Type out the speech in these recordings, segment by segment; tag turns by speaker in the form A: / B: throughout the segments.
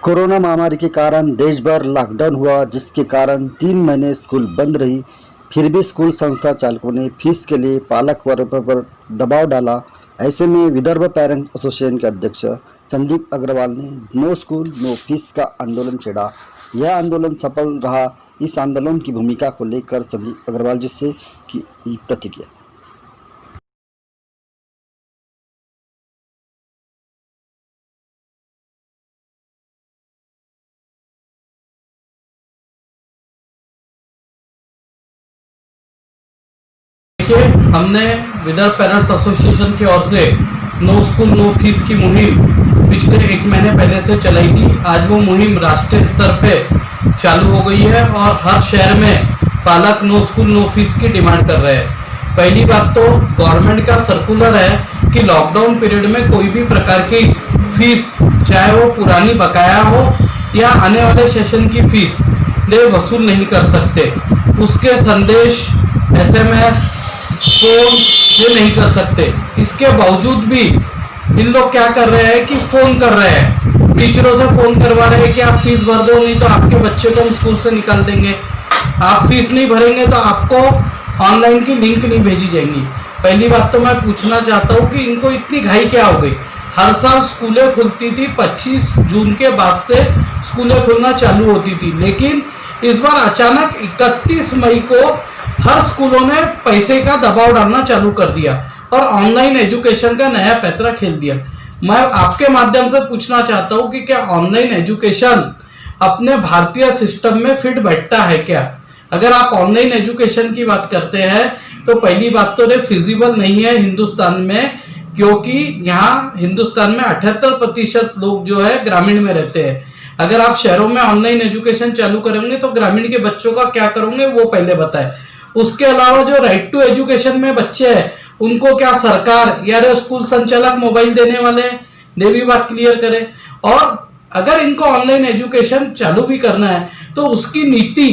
A: Corona महामारी के कारण देश भर लॉकडाउन हुआ, जिसके कारण 3 महीने स्कूल बंद रही। फिर भी स्कूल संस्था चालकों ने फीस के लिए पालक वर्ग पर दबाव डाला। ऐसे में विदर्भ पेरेंट्स एसोसिएशन के अध्यक्ष संदीप अग्रवाल ने नो स्कूल नो फीस का आंदोलन छेड़ा। यह आंदोलन सफल रहा। इस आंदोलन की भूमिका को लेकर संदीप अग्रवाल जी से की प्रतिक्रिया।
B: देखिए, हमने विदर्भ पेरेंट्स एसोसिएशन की ओर से नो स्कूल नो फीस की मुहिम पिछले 1 महीने पहले से चलाई थी। आज वो मुहिम राष्ट्रीय स्तर पे चालू हो गई है और हर शहर में पालक नो स्कूल नो फीस की डिमांड कर रहे हैं। पहली बात तो गवर्नमेंट का सर्कुलर है कि लॉकडाउन पीरियड में कोई भी प्रकार की फीस, चाहे वो पुरानी बकाया हो या आने वाले सेशन की फीस, वे वसूल नहीं कर सकते। उसके संदेश, SMS, फोन ये नहीं कर सकते। इसके बावजूद भी इन लोग क्या कर रहे हैं कि फोन कर रहे हैं, टीचरों से फोन करवा रहे हैं कि आप फीस भर दो, नहीं तो आपके बच्चे को हम स्कूल से निकाल देंगे। आप फीस नहीं भरेंगे तो आपको ऑनलाइन की लिंक नहीं भेजी जाएंगी। पहली बात तो मैं पूछना चाहता हूँ कि इनको इतनी घाई क्या हो गई। हर साल स्कूलें खुलती थी, 25 जून के बाद से स्कूलें खुलना चालू होती थी, लेकिन इस बार अचानक 31 मई को हर स्कूलों ने पैसे का दबाव डालना चालू कर दिया और ऑनलाइन एजुकेशन का नया पैतरा खेल दिया। मैं आपके माध्यम से पूछना चाहता हूं कि क्या ऑनलाइन एजुकेशन अपने भारतीय सिस्टम में फिट बैठता है क्या? अगर आप ऑनलाइन एजुकेशन की बात करते हैं तो पहली बात तो ये फिजिबल नहीं है हिंदुस्तान में, क्योंकि यहाँ हिंदुस्तान में 78% लोग जो है ग्रामीण में रहते हैं। अगर आप शहरों में ऑनलाइन एजुकेशन चालू करेंगे तो ग्रामीण के बच्चों का क्या करोगे वो पहले बताएं। उसके अलावा जो राइट टू एजुकेशन में बच्चे हैं उनको क्या सरकार या स्कूल संचालक मोबाइल देने वाले हैं? ये भी बात क्लियर करें। और अगर इनको ऑनलाइन एजुकेशन चालू भी करना है तो उसकी नीति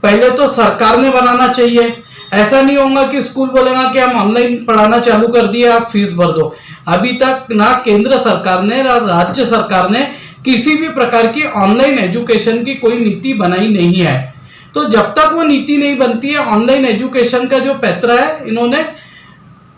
B: पहले तो सरकार ने बनाना चाहिए। ऐसा नहीं होगा कि स्कूल बोलेगा कि हम ऑनलाइन पढ़ाना चालू कर दिए, आप फीस भर दो। अभी तक ना केंद्र सरकार ने ना राज्य सरकार ने किसी भी प्रकार की ऑनलाइन एजुकेशन की कोई नीति बनाई नहीं है। तो जब तक वो नीति नहीं बनती है, ऑनलाइन एजुकेशन का जो पैतरा है इन्होंने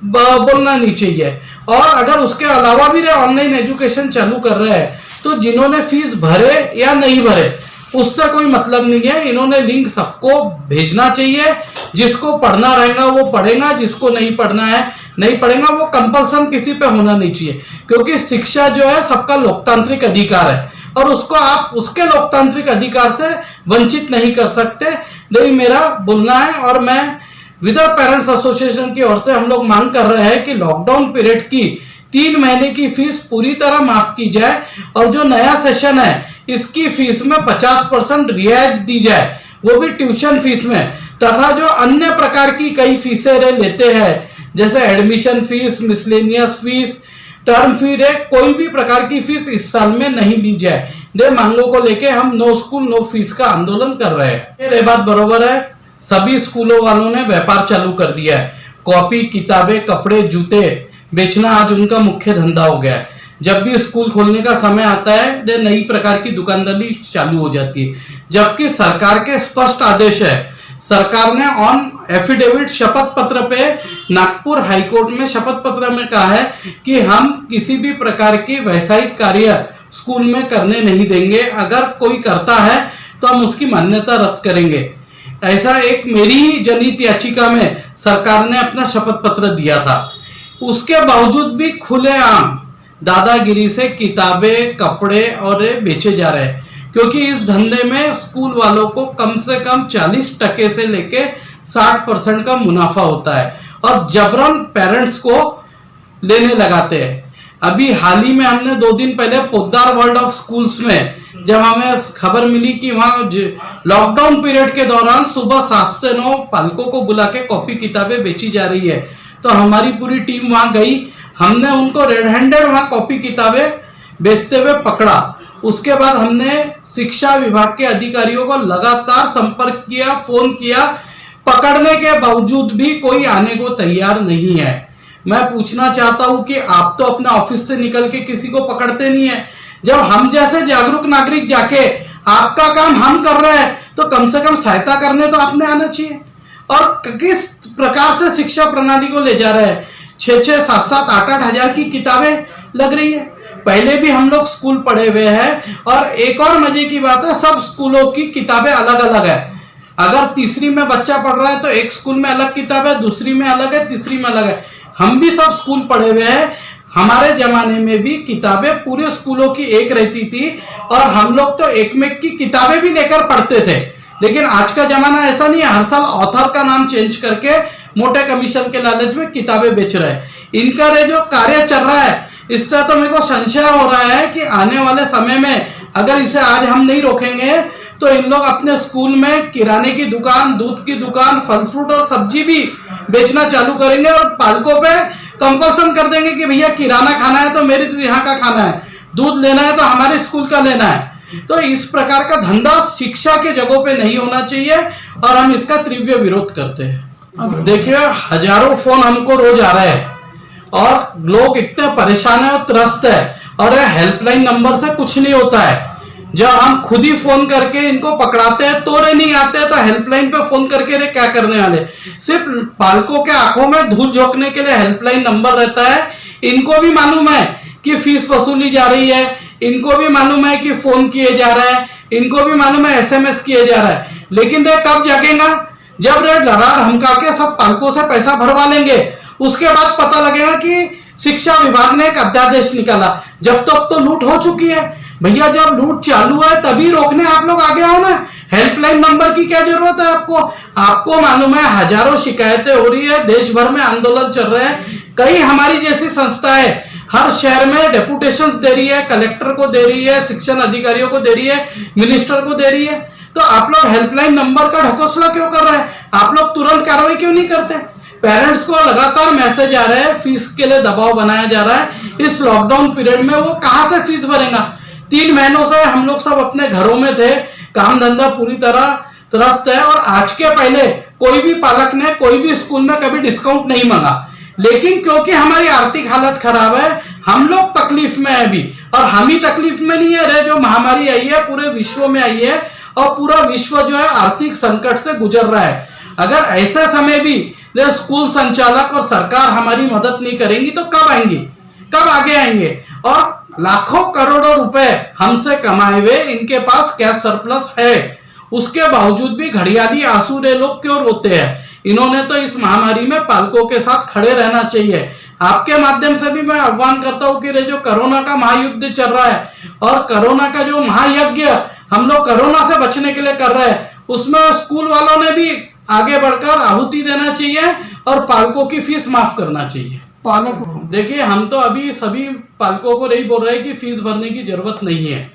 B: बोलना नहीं चाहिए। और अगर उसके अलावा भी ऑनलाइन एजुकेशन चालू कर रहे हैं तो जिन्होंने फीस भरे या नहीं भरे उससे कोई मतलब नहीं है। इन्होंने लिंक सबको भेजना चाहिए। जिसको पढ़ना रहेगा वो पढ़ेगा, जिसको नहीं पढ़ना है नहीं पढ़ेगा। वो कंपल्सन किसी पे होना नहीं चाहिए, क्योंकि शिक्षा जो है सबका लोकतांत्रिक अधिकार है और उसको आप उसके लोकतांत्रिक अधिकार से वंचित नहीं कर सकते। यही मेरा बोलना है। और मैं विदर्भ पेरेंट्स एसोसिएशन की ओर से हम लोग मांग कर रहे हैं कि लॉकडाउन पीरियड की 3 महीने की फीस पूरी तरह माफ की जाए और जो नया सेशन है इसकी फीस में 50% रियायत दी जाए, वो भी ट्यूशन फीस में, तथा जो अन्य प्रकार की कई फीसें लेते हैं जैसे admission fees, miscellaneous fees, term fee, कोई भी प्रकार की फीस इस साल में नहीं ली जाए। ये मांगों को लेके हम नो स्कूल नो फीस का आंदोलन कर रहे हैं। ये बात बरोबर है, सभी स्कूलों वालों ने व्यापार चालू कर दिया है। कॉपी, किताबें, कपड़े, जूते बेचना आज उनका मुख्य धंधा हो गया है। जब भी स्कूल खोलने का समय आता है ये नई प्रकार की दुकानदारी चालू हो जाती है, जबकि सरकार के स्पष्ट आदेश है। सरकार ने ऑन एफिडेविट शपथ पत्र पे नागपुर हाईकोर्ट में शपथ पत्र में कहा है कि हम किसी भी प्रकार की व्यावसायिक कार्य स्कूल में करने नहीं देंगे। अगर कोई करता है तो हम उसकी मान्यता रद्द करेंगे। ऐसा एक मेरी ही जनहित याचिका में सरकार ने अपना शपथ पत्र दिया था। उसके बावजूद भी खुलेआम दादागिरी से किताबें, कपड़े और बेचे जा रहे हैं, क्योंकि इस धंधे में स्कूल वालों को कम से कम 40% से लेके 60% का मुनाफा होता है और जबरन पेरेंट्स को लेने लगाते हैं। अभी हाल ही में हमने 2 दिन पहले पोद्दार वर्ल्ड ऑफ स्कूल्स में जब हमें खबर मिली कि वहां लॉकडाउन पीरियड के दौरान सुबह 7 से 9 पालकों को बुला के कॉपी किताबें बेची जा रही है, तो हमारी पूरी टीम वहां गई। हमने उनको रेड हैंडेड वहां कॉपी किताबें बेचते हुए पकड़ा। उसके बाद हमने शिक्षा विभाग के अधिकारियों को लगातार संपर्क किया, फोन किया। पकड़ने के बावजूद भी कोई आने को तैयार नहीं है। मैं पूछना चाहता हूं कि आप तो अपने ऑफिस से निकल के किसी को पकड़ते नहीं है, जब हम जैसे जागरूक नागरिक जाके आपका काम हम कर रहे हैं तो कम से कम सहायता करने तो आपने आना चाहिए। और किस प्रकार से शिक्षा प्रणाली को ले जा रहे हैं, 6-6, 7-7, 8-8 हजार की किताबें लग रही है। पहले भी हम लोग स्कूल पढ़े हुए हैं और एक और मजे की बात है, सब स्कूलों की किताबें अलग अलग है। अगर तीसरी में बच्चा पढ़ रहा है तो एक स्कूल में अलग किताब है, दूसरी में अलग है, तीसरी में अलग है। हम भी सब स्कूल पढ़े हुए हैं, हमारे जमाने में भी किताबें पूरे स्कूलों की एक रहती थी और हम लोग तो एक में की किताबें भी लेकर पढ़ते थे। लेकिन आज का जमाना ऐसा नहीं है, हर साल ऑथर का नाम चेंज करके मोटे कमीशन के लालच में किताबें बेच रहे हैं। इनका जो कार्य चल रहा है, इससे तो मेरे को संशय हो रहा है कि आने वाले समय में अगर इसे आज हम नहीं रोकेंगे तो इन लोग अपने स्कूल में किराने की दुकान, दूध की दुकान, फल फ्रूट और सब्जी भी बेचना चालू करेंगे और पालकों पे कंपल्सन कर देंगे कि भैया किराना खाना है तो मेरे तो यहाँ का खाना है, दूध लेना है तो हमारे स्कूल का लेना है। तो इस प्रकार का धंधा शिक्षा के जगहों पे नहीं होना चाहिए और हम इसका तीव्र विरोध करते हैं। अब देखिए, हजारों फोन हमको रोज आ रहे हैं और लोग इतने परेशान है और त्रस्त है और हेल्पलाइन नंबर से कुछ नहीं होता है। जब हम खुद ही फोन करके इनको पकड़ाते हैं तो रे नहीं आते तो हेल्पलाइन पे फोन करके रे क्या करने वाले। सिर्फ पालकों के आंखों में धूल झोंकने के लिए हेल्पलाइन नंबर रहता है। इनको भी मालूम है कि फीस वसूली जा रही है, इनको भी मालूम है कि फोन किए जा रहे हैं, इनको भी मालूम है SMS किए जा रहा है। लेकिन रे कब जगेगा, जब रे डरा धमका के सब पालकों से पैसा भरवा लेंगे, उसके बाद पता लगेगा कि शिक्षा विभाग ने एक अध्यादेश निकाला। जब तक तो लूट हो चुकी है भैया, जब लूट चालू है तभी रोकने आप लोग आगे आओ ना। हेल्पलाइन नंबर की क्या जरूरत है आपको? आपको मालूम है हजारों शिकायतें हो रही है, देश भर में आंदोलन चल रहे हैं। कई हमारी जैसी संस्थाएं हर शहर में डेपुटेशंस दे रही है, कलेक्टर को दे रही है, शिक्षण अधिकारियों को दे रही है, मिनिस्टर को दे रही है। तो आप लोग हेल्पलाइन नंबर का ढकोसला क्यों कर रहे हैं? आप लोग तुरंत कार्रवाई क्यों नहीं करते? पेरेंट्स को लगातार मैसेज आ रहे हैं, फीस के लिए दबाव बनाया जा रहा है। इस लॉकडाउन पीरियड में वो कहां से फीस भरेगा? 3 महीनों से हम लोग सब अपने घरों में थे, काम धंधा पूरी तरह त्रस्त है और आज के पहले कोई भी पालक ने कोई भी स्कूल में कभी डिस्काउंट नहीं मांगा। लेकिन क्योंकि हमारी आर्थिक हालत खराब है, हम लोग तकलीफ में है अभी। और हम ही तकलीफ में नहीं है रे, जो महामारी आई है पूरे विश्व में आई है और पूरा विश्व जो है आर्थिक संकट से गुजर रहा है। अगर ऐसे समय भी स्कूल संचालक और सरकार हमारी मदद नहीं करेंगी तो कब आएंगी, कब आगे आएंगे? और लाखों करोड़ों रुपए हमसे कमाए हुए इनके पास कैश सरप्लस है, उसके बावजूद भी घड़ियाली आंसू रे लोग क्यों रोते हैं? इन्होंने तो इस महामारी में पालकों के साथ खड़े रहना चाहिए। आपके माध्यम से भी मैं आह्वान करता हूं कि जो कोरोना का महायुद्ध चल रहा है और कोरोना का जो महायज्ञ हम लोग कोरोना से बचने के लिए कर रहे हैं, उसमें स्कूल वालों ने भी आगे बढ़कर आहुति देना चाहिए और पालकों की फीस माफ करना चाहिए। पालक देखिए, हम तो अभी सभी पालकों को नहीं बोल रहे कि फीस भरने की जरूरत नहीं है।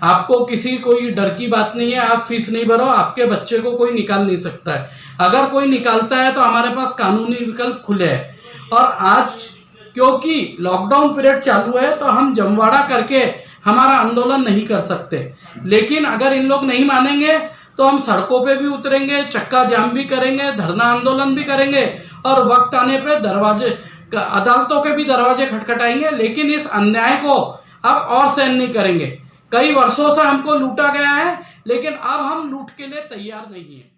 B: आपको किसी कोई डर की बात नहीं है, आप फीस नहीं भरो, आपके बच्चे को कोई निकाल नहीं सकता है। अगर कोई निकालता है तो हमारे पास कानूनी विकल्प खुले हैं। और आज क्योंकि लॉकडाउन पीरियड चालू है तो हम जमवाड़ा करके हमारा आंदोलन नहीं कर सकते। लेकिन अगर इन लोग नहीं मानेंगे तो हम सड़कों पे भी उतरेंगे, चक्का जाम भी करेंगे, धरना आंदोलन भी करेंगे और वक्त आने पे अदालतों के भी दरवाजे खटखटाएंगे। लेकिन इस अन्याय को अब और सहन नहीं करेंगे। कई वर्षों से हमको लूटा गया है, लेकिन अब हम लूट के लिए तैयार नहीं है।